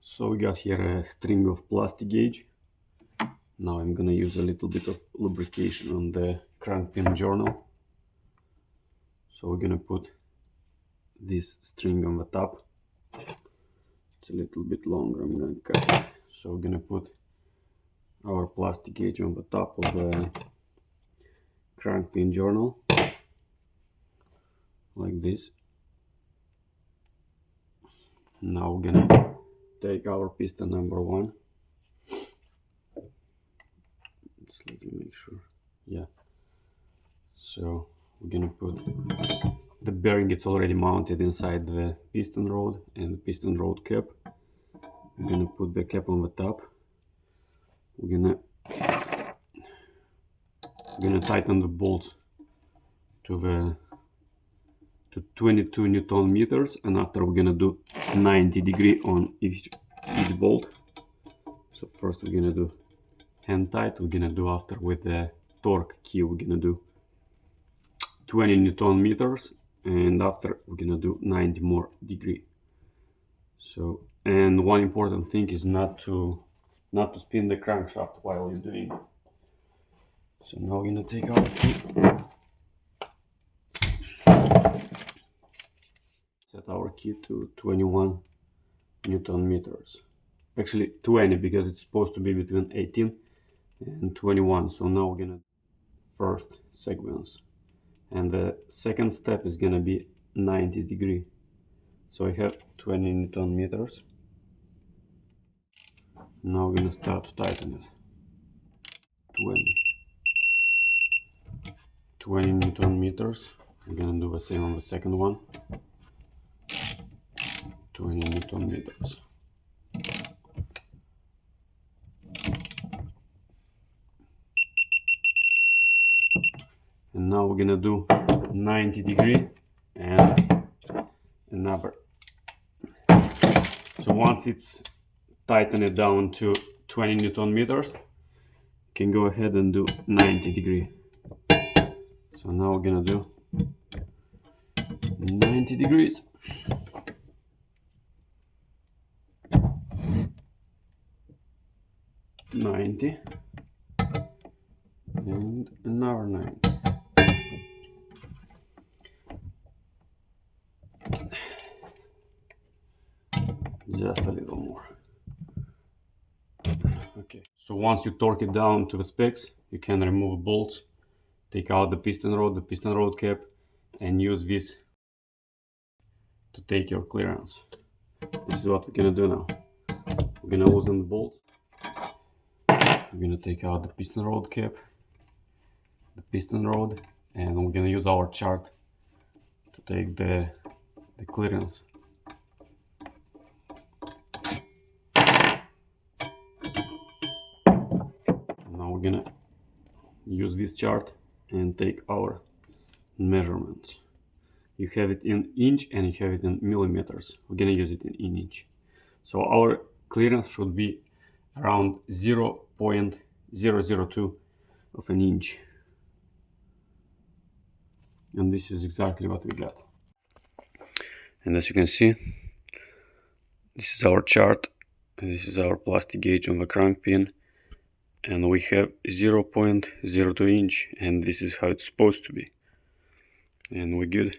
So we got here a string of plastigauge. Now I'm gonna use a little bit of lubrication on the crank pin journal. So we're gonna put this string on the top. It's a little bit longer, I'm gonna cut it. So we're gonna put our plastigauge on the top of the crank pin journal, like this. Now we're gonna take our piston number 1. Just let me make sure. Yeah. So we're gonna put the bearing. It's already mounted inside the piston rod and the piston rod cap. We're gonna put the cap on the top. We're gonna tighten the bolts to 22 Newton meters, and after we're gonna do 90 degree on each bolt. So first we're gonna do hand tight. We're gonna do after with the torque key. We're gonna do 20 Newton meters, and after we're gonna do 90 more degree. So, and one important thing is not to spin the crankshaft while you're doing it. So now we're gonna take our key, set our key to 21 Newton meters. Actually 20, because it's supposed to be between 18 and 21. So now we're gonna first sequence, and the second step is gonna be 90 degree. So I have 20 Newton meters. Now we're gonna start to tighten it. 20 Newton meters. I'm gonna do the same on the second one. 20 Newton meters. And now we're gonna do 90 degree and another. So once it's tightened down to 20 Newton meters, you can go ahead and do 90 degree. So now we're gonna do 90 degrees. And another 90. Just a little more. Okay, so once you torque it down to the specs, you can remove bolts, take out the piston rod cap, and use this to take your clearance. This is what we're gonna do now. We're gonna loosen the bolts. We're gonna take out the piston rod cap, the piston rod, and we're gonna use our chart to take the clearance. Now we're gonna use this chart and take our measurements. You have it in inch and you have it in millimeters. We're gonna use it in inch. So our clearance should be around 0.002 of an inch. And this is exactly what we got. And as you can see, this is our chart, and this is our plastigauge on the crank pin, and we have 0.02 inch, and this is how it's supposed to be. And we're good.